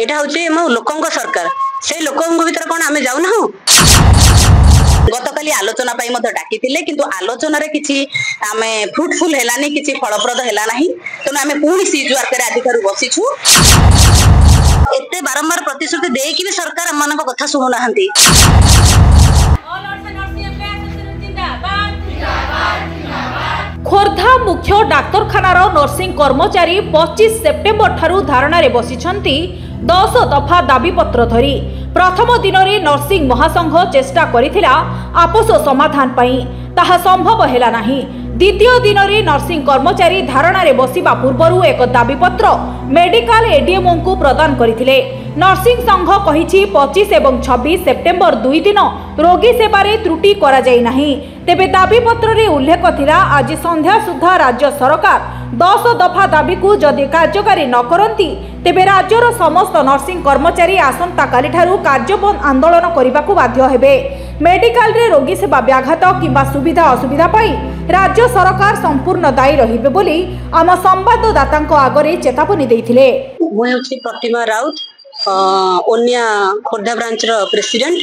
एटा हूँ मो लोकंक सरकार से लोकंक भीतर कौन आम जाऊना गतकाली आलोचना डाकी किंतु आलोचन किसी आम फ्रुटफुल है किसी फलप्रद है तेणु आम पुणी सीज वर्क आज बसीचु एते बारंबार प्रतिश्रुति देकी भी सरकार आम मान कथा शुणुना खोर्धा मुख्य डाक्तरखानार नर्सिंग कर्मचारी 25 सेप्टेम्बर ठारू धारणा रे बसिछंती 10 दफा दाबीपत्र धरी प्रथम दिन में नर्सिंग महासंघ चेष्टा करिथिला आपस समाधान पई ताहा संभव हेला नाही। द्वितीय दिन में नर्सिंग कर्मचारी धारणा रे बसिबा पूर्वरु एक दाबीपत्र मेडिकल एडीएमओ को प्रदान करथिले। नर्सिंग संघ कहिछि 25 एवं 26 सेप्टेम्बर 2 दिन रोगी सेवारे त्रुटि करा जाई नाही। तेबे दाबीपत्र रे उल्लेख थिला आज संध्या सुधा राज्य सरकार 10 दफा दाबी को जदि कार्यकारी न करती तेबे राज्यर समस्त नर्सिंग कर्मचारी आसंता काली ठारू कार्यबंद आंदोलन करने को बाध्य हेबे। मेडिकल रे रोगी सेवा व्याघात किंबा सुविधा असुविधा पाई राज्य सरकार संपूर्ण दायी रहिबे बोली आम संवाददातांक आगरे चेतावनी देइथिले। मु हेउछि प्रतिमा राउत ओनिया खोर्धा ब्रांच रो प्रेसिडेंट।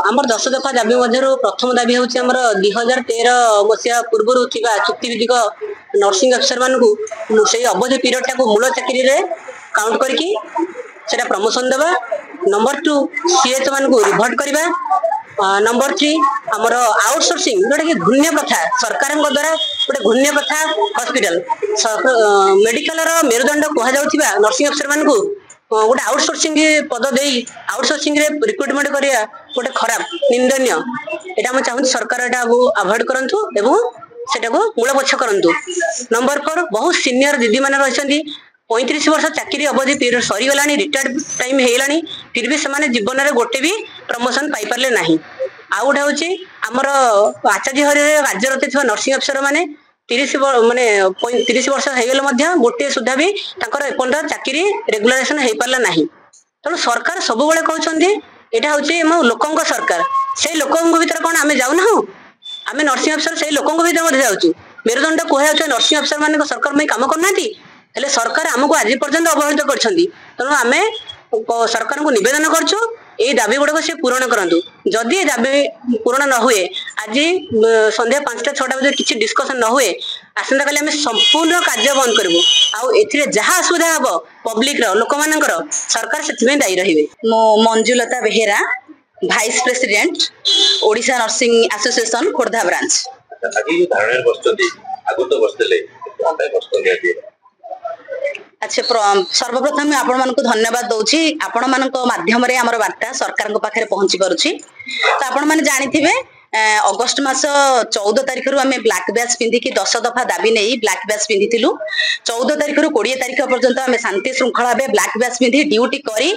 आमर 10 दफा दाबी मध्यरु प्रथम दाबी होछि हमर 2013 मसिया पूर्वरु थिबा चुक्तिभित्तिक नर्सिंग अफसर मानकु सेही अवधि पीरियड टाको मूल चाकरी रे काउंट करके सेटा प्रमोशन देबा। नंबर 2 सीएच मानकु रिभर्ट करबा। नंबर 3 हमर आउटसोर्सिंग जोटा कि घून्य प्रथा सरकार द्वारा गोटे घून्य प्रथा हॉस्पिटल मेडिकल रो मेरुदंड कहा जाउथिबा नर्सिंग अफसर मानकु गोटे आउटसोर्सिंग पद दे आउटसोर्सिंग रे रिक्रुटमेंट करिया गोटे खराब निंदनीय एटा हम चाहूँ सरकार एटा अवॉइड करंतु एवं सेटा को मूलपोछ करंतु। नंबर 4 बहुत सीनियर दीदी माने रहिसंती 35 वर्ष चाकरी अवधि पीरियड सरी गलानी रिटायर्ड टाइम हेलानी फिर भी से जीवन में गोटे भी प्रमोशन पाई पारले नाही। आ गोटे होची हमर आचार्य हरि राज्यरत थिबा नर्सिंग अफसर माने 30 माने 30 वर्ष हेगले मध्य गोटे सुधा भी तांकर एपंड चाकरी रेगुलरेशन हे पारला नाही। तणु सरकार सब बेले कहउछंती एटा होची मो लोकंक सरकार से लोकंक भीतर कोन आमे जाउना आमे नर्सिंग अफसर से लोकंक भीतर मध्ये जाउछु मेरुदंड कोहा जाउछ नर्सिंग अफसर माने सरकार में काम करनाती हेले सरकार आमको आज पर्यंत अवहेलित करछंती। तेणु आमे सरकार को निवेदन करछु ए दाबी गुड़क से पूरण करंतु जदि दाबी पूरण न हुए आज संध्या 5टा 6टा बजे किसी डिस्कशन न हुए आसंता काली आमे संपूर्ण कार्य बंद करबो आ एथिरे जहा असुविधा हबो पब्लिक रो लोक मानकर सरकार सेथिमे दायी रहिबे। मो Manjulata Behera vice president Odisha nursing association Khordha branch. आगे जो धारणा बसतोती आगु तो बसतले कोनटा बसतले अच्छा सर्वप्रथम आपण मानक धन्यवाद दउछि आपण मानक माध्यम रे हमर वार्ता सरकार को पाखरे पहुंची परुछि। तो आपण माने जानिथिबे अगस्त मास 14 तारिख रु आमे ब्लैक बैच पिंधि कि 10 दफा दाबी नै ब्लैक बैच पिंधिथिलु। 14 तारिख रु 20 तारिख पर्यंत आमे शांति श्रृंखला बे ब्लैक बैच पिंधि ड्यूटी करी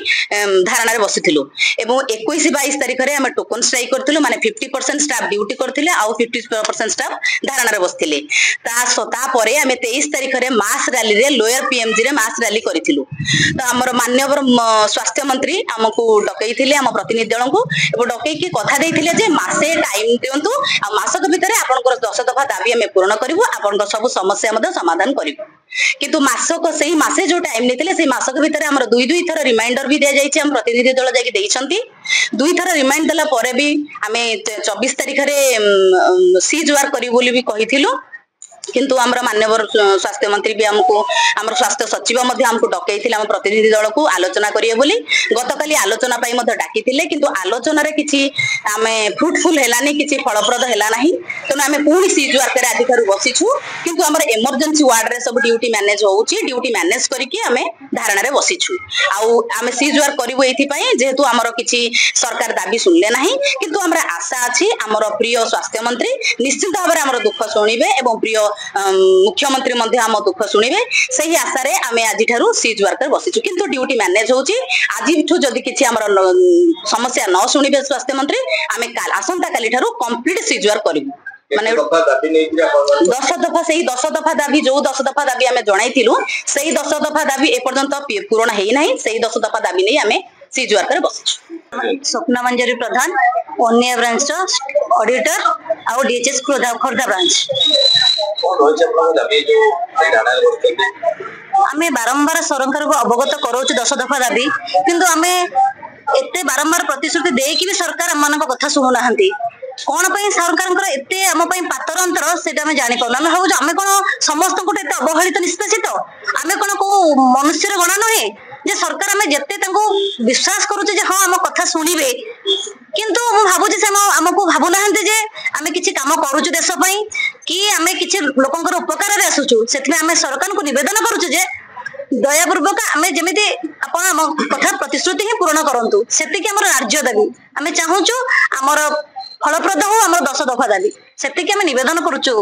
धारणा रे बसिथिलु एवं 21 22 तारिख रे आमे टोकन स्ट्राइक करथिलु माने 50% स्टाफ ड्यूटी करथिले आ 50% स्टाफ धारणा रे बसिथिले। ता परे आमे 23 तारिख रे मास रैली रे लोअर पीएमजी रे मास रैली करिथिलु। तो हमर माननीय स्वास्थ्य मंत्री हमकु डकैथिले हम प्रतिनिधि दल को एवं डकै की कथा दैथिले जे मासे टाइम दियंतु आ मासक भितरे आपनकर 10 दफा दाबी हमें पूर्ण करिवु आपनकर सब समस्या मध्ये समाधान करिवु। किंतु मासक सही मासे जो टाइम नेथिले सही मासक भितरे हमर दुई थर रिमाइंडर भी दे जाइछि हम प्रतिनिधि दल जाकी देइछंती। दुई थर रिमाइंड देला परे भी हमें 24 तारिख रे सीज वार करिवु बोली भी कहिथिलु। किंतु आमर माननीय स्वास्थ्य मंत्री भी हमको आमर स्वास्थ्य सचिव मध्ये हमको डकैथिले हम प्रतिनिधि दल को आलोचना करिए बोली गतकाली आलोचना पाई मध्ये डाकिथिले किंतु आलोचना रे किछि आमे फ्रुटफुल हेलानी किछि फलप्रद हेला नाही। तने आमे पुणी सीज वर्क रे आदिखारु बसिछु किंतु हमर इमरजेंसी वार्ड रे सब ड्यूटी मैनेज होउची ड्यूटी मैनेज करके आमे धारणा रे बसिछु आउ आमे सीज वर्क करिवो एथि पई जेहेतु हमर किछि सरकार दाबी सुनले नाही। किंतु हमरा आशा अछि हमर प्रिय स्वास्थ्य मंत्री निश्चित भाबरे हमर दुख सुनिबे एवं प्रिय मुख्यमंत्री मध्य आम दुख शुणिबे सही आशा रे आमे आज ठारू सीज वर्कर बसिछु किंतु ड्यूटी मैनेज होउची आज ठू जदि किछि हमर समस्या न शुणिबे स्वास्थ्य मंत्री आमे काल आसंता काली ठारू कंप्लीट सीज वर्क करिवु। माने 10 दफा सही 10 दफा दाबी जो 10 दफा दाबी आमे जणाइथिलु सही 10 दफा दाबी ए पर्यंत पूर्ण हेइ नाही सही 10 दफा दाबी नै आमे सीज वर्कर बसिछु। स्वप्ना मंजरी प्रधान ओनिया ब्रांच ऑडिटर आ डीएचएस खोर्धा ब्रांच। କଣ ରହିଛି ଆପଣଙ୍କ ଦାବି ଯୋଉ ଏଇ ଧାରଣାରେ ବସୁଛନ୍ତି? ଆମେ ବାରମ୍ବାର ସରକାରଙ୍କୁ ଅବଗତ କରାଉଛୁ 10 ଦଫା ଦାବି, କିନ୍ତୁ ଆମେ ଏତେ ବାରମ୍ବାର ପ୍ରତିଶ୍ରୁତି ଦେଇକି ବି ସରକାର ଆମମାନଙ୍କ କଥା ଶୁଣୁନାହାନ୍ତି। କଣ ପାଇଁ ସରକାରଙ୍କର ଏତେ ଆମ ପାଇଁ ପାତର ଅନ୍ତର ସେଇଟା ଆମେ ଜାଣିପାରୁନୁ। ଆମେ ଭାବୁଛୁ ଆମେ କଣ ସମସ୍ତଙ୍କୁ ଏତେ ଅବହେଳିତ ନିଷ୍ପେଷିତ? ଆମେ କଣ କୋଉ ମନୁଷ୍ୟର ଗଣା ନୁହେଁ ଯେ ସରକାର ଆମେ ଯେତେ ତାଙ୍କୁ ବିଶ୍ୱାସ କରୁଛୁ ଯେ ହଁ ଆମ କଥା ଶୁଣିବେ, କିନ୍ତୁ ମୁଁ ଭାବୁଛି ସେ ଆମକୁ ଭାବୁନାହାନ୍ତି ଯେ ଆମେ କିଛି କାମ କରୁଛୁ ଦେଶ ପାଇଁ କି ଆମେ କିଛି ଲୋକଙ୍କର ଉପକାରରେ ଆସୁଛୁ। ସେଥିପାଇଁ ଆମେ ସରକାରଙ୍କୁ ନିବେଦନ କରୁଛୁ ଯେ ଦୟାପୂର୍ବକ ଆମେ ଯେମିତି ଆପଣ ଆମ କଥା ପ୍ରତିଶ୍ରୁତି ହିଁ ପୂରଣ କରନ୍ତୁ, ସେତିକି ଆମର ରାଜ୍ୟ ଦାବି। ଆମେ ଚାହୁଁଛୁ ଆମର ଫଳପ୍ରଦ ହଉ ଆମର 10 ଦଫା ଦାବି, ସେତିକି ଆମେ ନିବେଦନ କରୁଛୁ।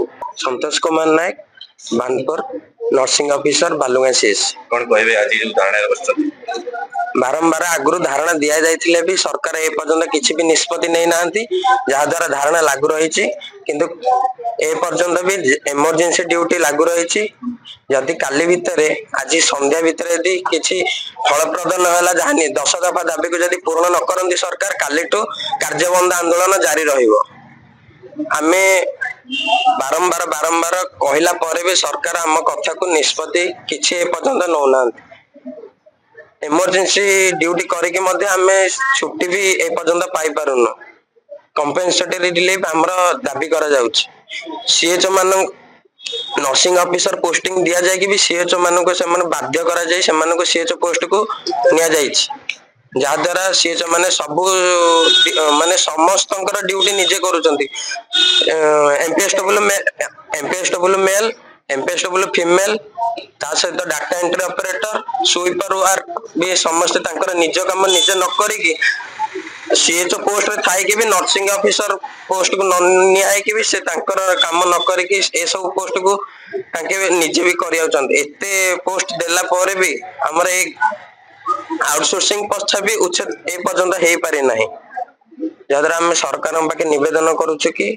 Santosh Kumar Nayak, Banpur nursing officer, Balugaon CS. କଣ କହିବେ ଆଜି ଯୋଉ ଧାରଣାରେ ବସୁଛନ୍ତି? ବାରମ୍ବାର ଆଗରୁ ଧାରଣା ଦିଆଯାଇଥିଲେ ବି ସରକାର ଏ ପର୍ଯ୍ୟନ୍ତ କିଛି ବି ନିଷ୍ପତ୍ତି ନେଇନାହାନ୍ତି, ଯାହାଦ୍ୱାରା ଧାରଣା ଲାଗୁ ରହିଛି। କିନ୍ତୁ ଏ ପର୍ଯ୍ୟନ୍ତ ବି ଏମର୍ଜେନ୍ସି ଡ୍ୟୁଟି ଲାଗୁ ରହିଛି। ଯଦି କାଲି ଭିତରେ ଆଜି ସନ୍ଧ୍ୟା ଭିତରେ ଯଦି କିଛି ଫଳପ୍ରଦ ନହେଲା, ଯାହା 10 ଦଫା ଦାବିକୁ ଯଦି ପୂରଣ ନ କରନ୍ତି ସରକାର, କାଲିଠୁ କାର୍ଯ୍ୟବନ୍ଦ ଆନ୍ଦୋଳନ ଜାରି ରହିବ। ଆମେ ବାରମ୍ବାର କହିଲା ପରେ ବି ସରକାର ଆମ କଥାକୁ ନିଷ୍ପତ୍ତି କିଛି ଏ ପର୍ଯ୍ୟନ୍ତ ନଉନାହାନ୍ତି। ଏମର୍ଜେନ୍ସି ଡ୍ୟୁଟି କରିକି ମଧ୍ୟ ଆମେ ଛୁଟି ବି ଏ ପର୍ଯ୍ୟନ୍ତ ପାଇପାରୁନୁ। କମ୍ପେନସେଟରୀ ରିଲିଫ ଆମର ଦାବି କରାଯାଉଛି। ସିଏଚଓ ମାନଙ୍କୁ ନର୍ସିଂ ଅଫିସର ପୋଷ୍ଟିଂ ଦିଆଯାଇକି ବି ସିଏଚଓ ମାନଙ୍କୁ ସେମାନେ ବାଧ୍ୟ କରାଯାଇ ସେମାନଙ୍କୁ ସିଏଚଓ ପୋଷ୍ଟକୁ ନିଆଯାଇଛି, ଯାହାଦ୍ୱାରା ସିଏଚଓ ମାନେ ସବୁ ମାନେ ସମସ୍ତଙ୍କର ଡ୍ୟୁଟି ନିଜେ କରୁଛନ୍ତି। ଏମ୍ପିଏସଡବ୍ଲ୍ୟୁ ମେଲ୍, ଏମ୍ପିଏସଡବ୍ଲ୍ୟୁ ଫିମେଲ, ତା ସହିତ data entry operator, sweeper work ବି ସମସ୍ତେ ତାଙ୍କର ନିଜ କାମ ନିଜେ ନ କରିକି ସିଏଚଓ ପୋଷ୍ଟରେ ଥାଇକି ବି ନର୍ସିଂ ଅଫିସର ପୋଷ୍ଟକୁ ନ ନିଆ ହେଇକି ବି ସେ ତାଙ୍କର କାମ ନ କରିକି ଏସବୁ ପୋଷ୍ଟକୁ ତାଙ୍କେ ନିଜେ ବି କରିଯାଉଛନ୍ତି। ଏତେ ପୋଷ୍ଟ ଦେଲା ପରେ ବି ଆମର ଏଇ ଆଉଟସୋର୍ସିଂ ପ୍ରଥା ବି ଉଚ୍ଛେଦ ଏ ପର୍ଯ୍ୟନ୍ତ ହେଇପାରି ନାହିଁ, ଯାହାଦ୍ୱାରା ଆମେ ସରକାରଙ୍କ ପାଖେ ନିବେଦନ କରୁଛୁ କି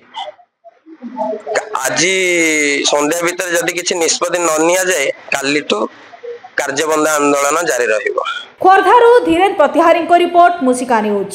ଆଜି ସନ୍ଧ୍ୟା ଭିତରେ ଯଦି କିଛି ନିଷ୍ପତ୍ତି ନ ନିଆଯାଏ, କାଲିଠୁ କାର୍ଯ୍ୟବନ୍ଦ ଆନ୍ଦୋଳନ ଜାରି ରହିବ। ଖୋର୍ଦ୍ଧାରୁ ଧୀରେନ୍ଦ୍ର ପ୍ରତିହାରୀଙ୍କ ରିପୋର୍ଟ, ମୁସିକା ନ୍ୟୁଜ।